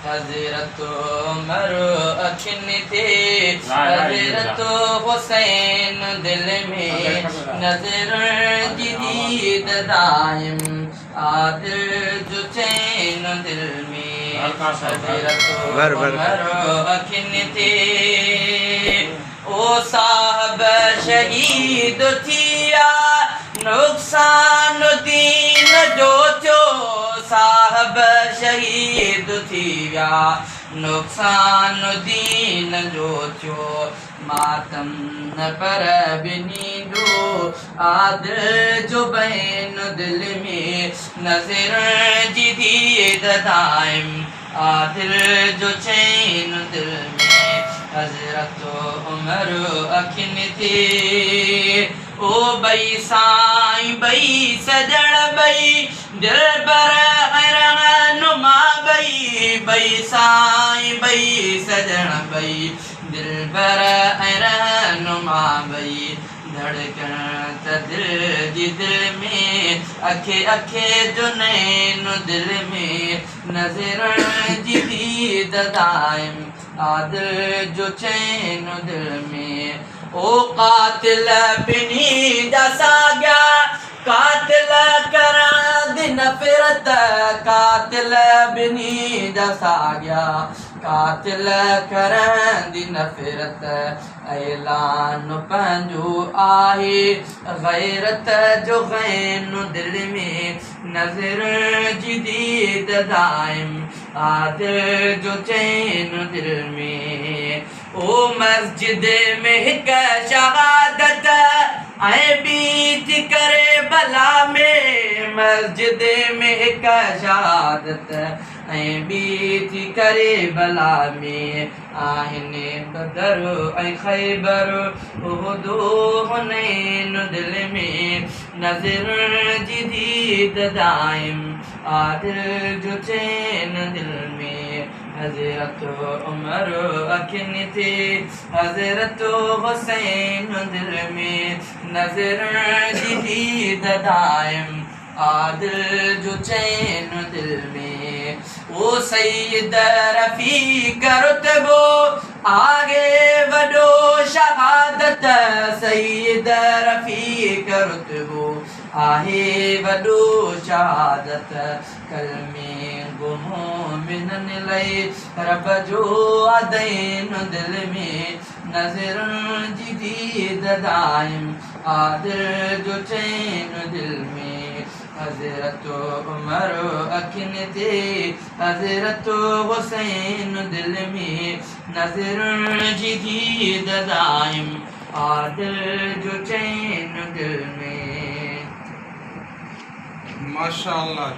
हज़रत उमर अखियुनि ते, हज़रत हुसैन दिल में, नज़र जी दीद दाइम आदिल जो चैन दिल में। हज़रत उमर अखियुनि ते, ओ साहब शहीद थिया, नुक़सान दीन जो थियो। साहब शहीद थी विया, नुक़सान दीन जो थियो। मातम न पर बिनींदो आदिल जो बैन दिल में, नज़र जी दीद दाइम आदिल जो चैन दिल में। हज़रत उमर अखियुनि ते, ओ बई साईं बई सजण बई दिलबर रहनुमा बई, बई साईं बई सजण बई दिलबर रहनुमा बई। धड़कन त दिल जी दिल में, अखे अखे जो नैन दिल में, नज़र जी दीद दाइम आदिल जो चैन दिल में। ओ कातिल बिनी जा साॻिया, कातिल करां दी नफ़रत, कातिल बिनी जा साॻिया, कातिल करां दी नफ़रत। ऐलान पंहिंजो आहे गैरत जो गैन दिल में, नज़र जी दीद दाइम आदिल जो चैन दिल में। ओ मस्जिद में हिक शहादत ऐं ॿी थी करे भला में, मस्जिद में हिक शहादत ऐं ॿी थी करे भला में। आहिनि बदर ऐं ख़ैबर उहदो हुनैन दिल में, नज़र जी दीद दाइम आदिल जो चैन दिल में। हज़रत उमर अखियुनि ते, हज़रत हुसैन दिल में, नज़र जी दीद दाइम आदिल जो चैन दिल में। ओ सईद रफ़ीक रुतबो आगे वॾो शहादत, सईद रफ़ीक रुतबो आहे वॾो शहादत। कलमे मोमिननि लाइ रब जो अदैन दिल में, नज़र जी दीद दाइम आदिल जो चैन दिल में। हज़रत उमर अखियुनि ते, हज़रत हुसैन दिल में, नज़र जी दीद दाइम आदिल जो चैन दिल में। माशाअल्लाह।